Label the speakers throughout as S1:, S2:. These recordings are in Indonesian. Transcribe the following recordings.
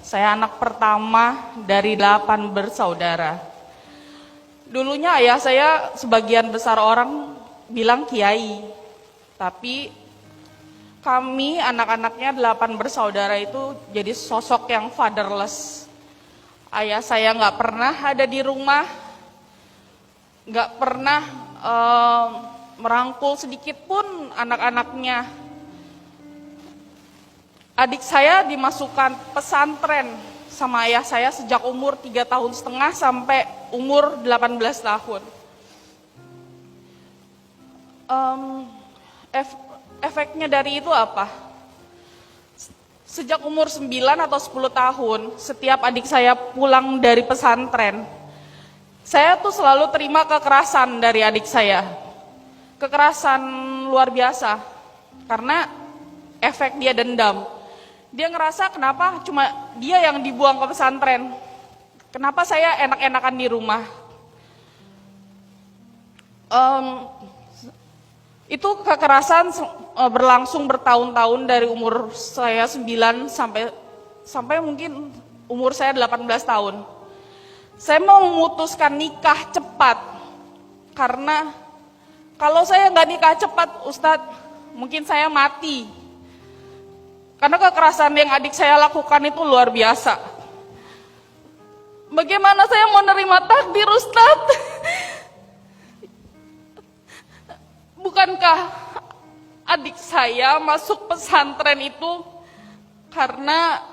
S1: Saya anak pertama dari 8 bersaudara. Dulunya ayah saya sebagian besar orang bilang kiai. Tapi kami anak-anaknya 8 bersaudara itu jadi sosok yang fatherless. Ayah saya nggak pernah ada di rumah, nggak pernah merangkul sedikit pun anak-anaknya. Adik saya dimasukkan pesantren sama ayah saya sejak umur 3,5 tahun sampai umur 18 tahun. Efeknya dari itu apa? Sejak umur 9 atau 10 tahun, setiap adik saya pulang dari pesantren, saya tuh selalu terima kekerasan dari adik saya. Kekerasan luar biasa, karena efek dia dendam. Dia ngerasa kenapa cuma dia yang dibuang ke pesantren, kenapa saya enak-enakan di rumah. Itu kekerasan berlangsung bertahun-tahun dari umur saya 9 sampai mungkin umur saya 18 tahun. Saya mau memutuskan nikah cepat, karena kalau saya nggak nikah cepat, Ustadz, mungkin saya mati. Karena kekerasan yang adik saya lakukan itu luar biasa. Bagaimana saya mau nerima takdir, Ustadz? Bukankah adik saya masuk pesantren itu karena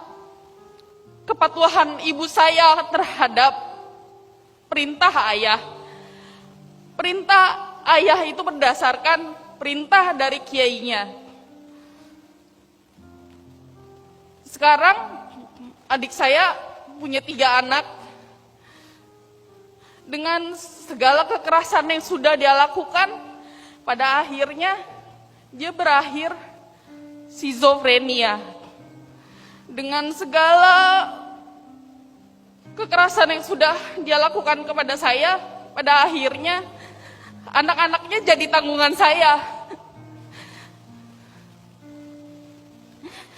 S1: kepatuhan ibu saya terhadap perintah ayah? Perintah ayah itu berdasarkan perintah dari kiainya. Sekarang adik saya punya 3 anak. Dengan segala kekerasan yang sudah dia lakukan, pada akhirnya dia berakhir skizofrenia. Dengan segala kekerasan yang sudah dia lakukan kepada saya, pada akhirnya anak-anaknya jadi tanggungan saya.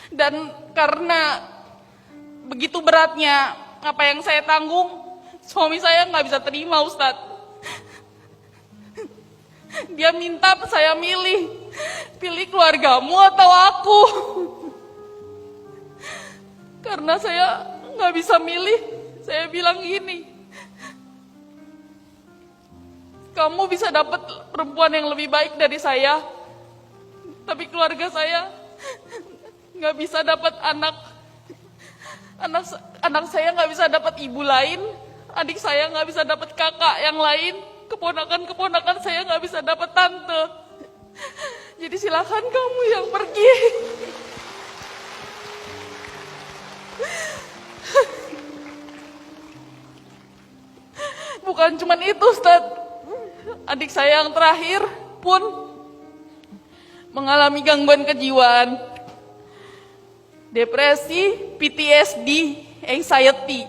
S1: Dan karena begitu beratnya apa yang saya tanggung, suami saya nggak bisa terima, Ustadz. Dia minta saya pilih keluargamu atau aku. Karena saya nggak bisa milih, saya bilang gini, kamu bisa dapat perempuan yang lebih baik dari saya, tapi keluarga saya nggak bisa dapat anak saya nggak bisa dapat ibu lain, adik saya nggak bisa dapat kakak yang lain, keponakan saya nggak bisa dapat tante. Jadi silakan kamu yang pergi. Bukan cuma itu, Ustadz. Adik saya yang terakhir pun mengalami gangguan kejiwaan, depresi, PTSD, anxiety.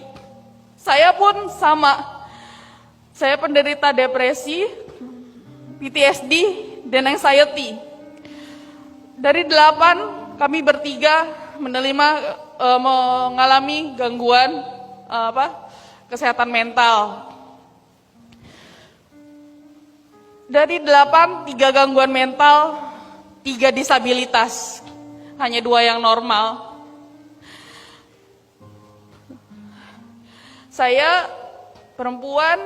S1: Saya pun sama. Saya penderita depresi, PTSD, dan anxiety. Dari 8, kami bertiga mengalami gangguan kesehatan mental. Dari 8, 3 gangguan mental, 3 disabilitas. Hanya 2 yang normal. Saya perempuan,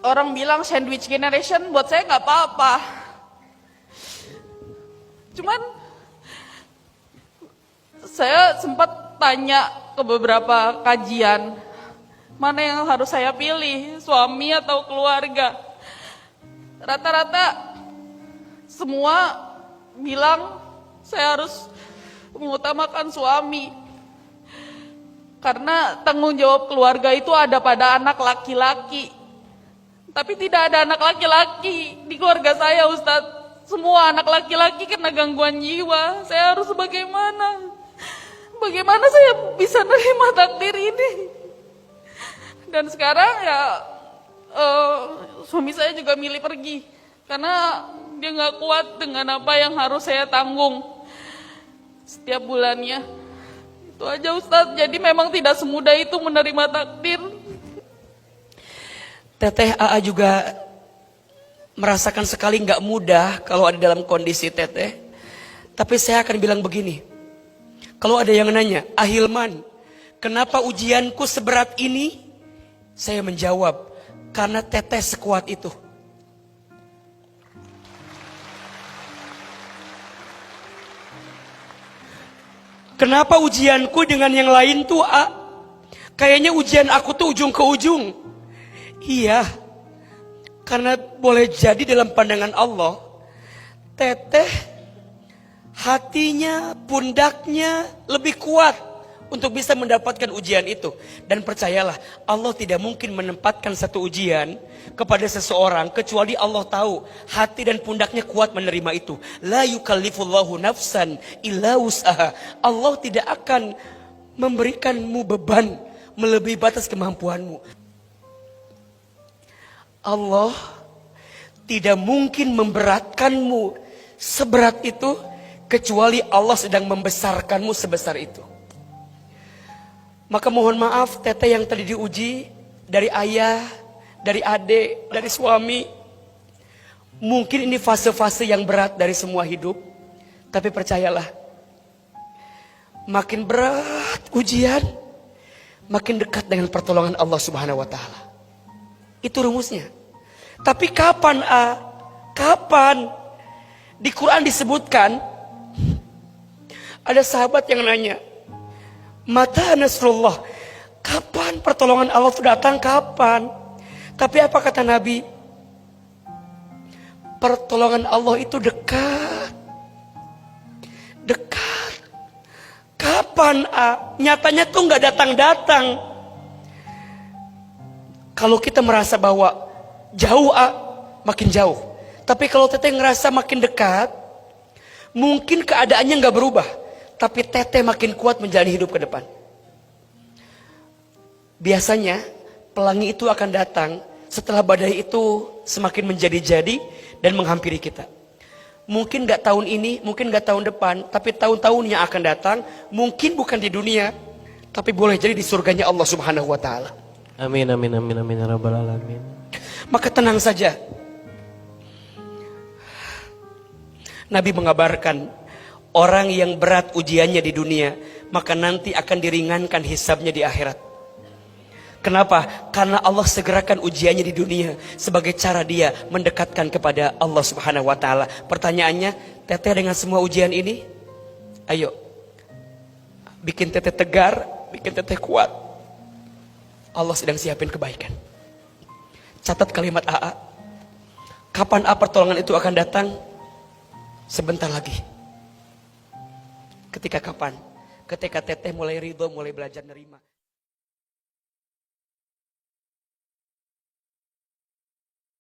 S1: orang bilang sandwich generation, buat saya nggak apa-apa. Cuman saya sempat tanya ke beberapa kajian, mana yang harus saya pilih, suami atau keluarga. Rata-rata semua bilang saya harus mengutamakan suami. Karena tanggung jawab keluarga itu ada pada anak laki-laki. Tapi tidak ada anak laki-laki di keluarga saya, Ustadz. Semua anak laki-laki kena gangguan jiwa. Saya harus bagaimana? Bagaimana saya bisa nerima takdir ini? Dan sekarang ya suami saya juga milih pergi. Karena dia gak kuat dengan apa yang harus saya tanggung setiap bulannya. Itu aja Ustadz, jadi memang tidak semudah itu menerima takdir.
S2: Teteh AA juga merasakan sekali nggak mudah kalau ada dalam kondisi teteh. Tapi saya akan bilang begini, kalau ada yang nanya, Ahilman, kenapa ujianku seberat ini? Saya menjawab, karena teteh sekuat itu. Kenapa ujianku dengan yang lain tuh kayaknya ujian aku tuh ujung ke ujung? Iya, karena boleh jadi dalam pandangan Allah, teteh hatinya, pundaknya lebih kuat untuk bisa mendapatkan ujian itu. Dan percayalah, Allah tidak mungkin menempatkan satu ujian kepada seseorang kecuali Allah tahu hati dan pundaknya kuat menerima itu. La yukallifullahu nafsan illa wus'aha. Allah tidak akan memberikanmu beban melebihi batas kemampuanmu. Allah tidak mungkin memberatkanmu seberat itu kecuali Allah sedang membesarkanmu sebesar itu. Maka mohon maaf teteh yang tadi diuji dari ayah, dari adik, dari suami. Mungkin ini fase-fase yang berat dari semua hidup. Tapi percayalah, makin berat ujian, makin dekat dengan pertolongan Allah Subhanahu wa Ta'ala. Itu rumusnya. Tapi kapan Kapan? Di Quran disebutkan, ada sahabat yang nanya, mata nasrullah, kapan pertolongan Allah itu datang, kapan? Tapi apa kata Nabi? Pertolongan Allah itu dekat. Dekat. Kapan? Nyatanya tuh nggak datang-datang. Kalau kita merasa bahwa jauh, makin jauh. Tapi kalau teteh ngerasa makin dekat, mungkin keadaannya nggak berubah, tapi teteh makin kuat menjalani hidup ke depan. Biasanya pelangi itu akan datang setelah badai itu semakin menjadi-jadi dan menghampiri kita. Mungkin nggak tahun ini, mungkin nggak tahun depan, tapi tahun-tahun yang akan datang, mungkin bukan di dunia, tapi boleh jadi di surganya Allah Subhanahu wa Ta'ala.
S3: Amin, amin, amin, amin, ya Rabbal Alamin.
S2: Maka tenang saja. Nabi mengabarkan, orang yang berat ujiannya di dunia, maka nanti akan diringankan hisabnya di akhirat. Kenapa? Karena Allah segerakan ujiannya di dunia sebagai cara dia mendekatkan kepada Allah Subhanahu wa Ta'ala. Pertanyaannya, teteh dengan semua ujian ini, ayo bikin teteh tegar, bikin teteh kuat. Allah sedang siapin kebaikan. Catat kalimat AA. Kapan pertolongan itu akan datang? Sebentar lagi. Ketika kapan? Ketika teteh mulai ridho, mulai belajar nerima.